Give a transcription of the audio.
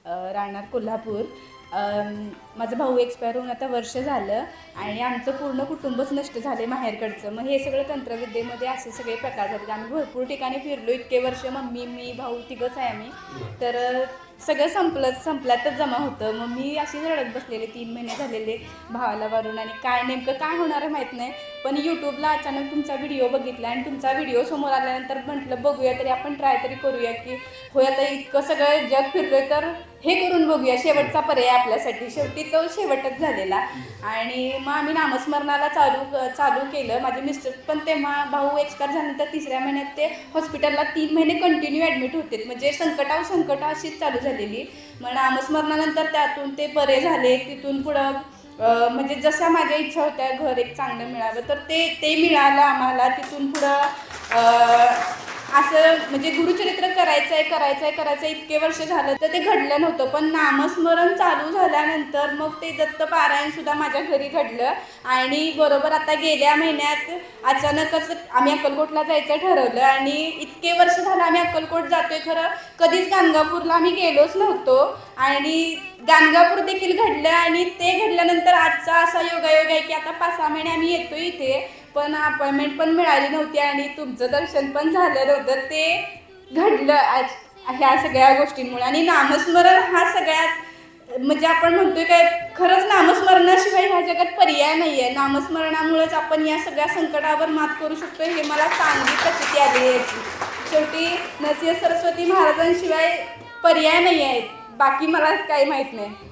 राहणार कोल्हापूर. माझा भाऊ एक्सपायर होऊन आता वर्ष झालं आणि आमचं पूर्ण कुटुंबच नष्ट झाले माहेरकडचं. मग हे सगळं तंत्रविद्येमध्ये असे सगळे प्रकार झाले. आम्ही भरपूर ठिकाणी फिरलो, इतके वर्ष मम्मी मी भाऊ तिघंच आहे आम्ही. तर सगळं संपल्यातच जमा होतं. मग मी अशी रडत बसलेले 3 महिने झालेले भावाला वारून आणि काय नेमकं काय होणार आहे माहीत नाही. पण यूट्यूबला अचानक तुमचा व्हिडिओ बघितला आणि तुमचा व्हिडिओ समोर आल्यानंतर म्हटलं बघूया तरी आपण ट्राय तरी करूया की होय आता इतकं सगळं जग फिरलोय तर हे करून बघूया, शेवटचा पर्याय आपल्यासाठी. शेवटी तो शेवटच झालेला. आणि मग आम्ही नामस्मरणाला चालू केलं. माझे मिस्टर पण तेव्हा भाऊ एक्सपायर झाल्यानंतर 3ऱ्या महिन्यात ते हॉस्पिटलला 3 महिने कंटिन्यू ॲडमिट होते. म्हणजे संकट अशीच चालू झालेली. मग नामस्मरणानंतर त्यातून ते बरे झाले. तिथून पुढं म्हणजे जशा माझ्या इच्छा होत्या घर एक चांगलं मिळावं तर ते मिळालं आम्हाला. तिथून पुढं असं म्हणजे गुरुचरित्र करायचं इतके वर्ष झालं तर ते घडलं नव्हतं. पण नामस्मरण चालू झाल्यानंतर मग ते दत्तपारायणसुद्धा माझ्या घरी घडलं. आणि बरोबर आता गेल्या महिन्यात अचानकच आम्ही अक्कलकोटला जायचं ठरवलं आणि इतके वर्ष झालं आम्ही अक्कलकोट जातोय. खरं कधीच गाणगापूरला आम्ही गेलोच नव्हतो आणि गाणगापूर देखील घडलं. आणि ते घडल्यानंतर आजचा असा योगायोग आहे की आता 5-6 महिने आम्ही येतो इथे, पण अपॉइंटमेंट पण मिळाली नव्हती आणि तुमचं दर्शन पण झालं नव्हतं. ते घडलं आज ह्या सगळ्या गोष्टींमुळे. आणि नामस्मरण हा सगळ्यात म्हणजे आपण म्हणतोय काय, खरंच नामस्मरणाशिवाय ह्या जगात पर्याय नाही आहे. नामस्मरणामुळेच आपण या सगळ्या संकटावर मात करू शकतो हे मला चांगली प्रचिती आली आहे. शेवटी नरसिंह सरस्वती महाराजांशिवाय पर्याय नाही आहे. बाकी मला काही माहीत नाही.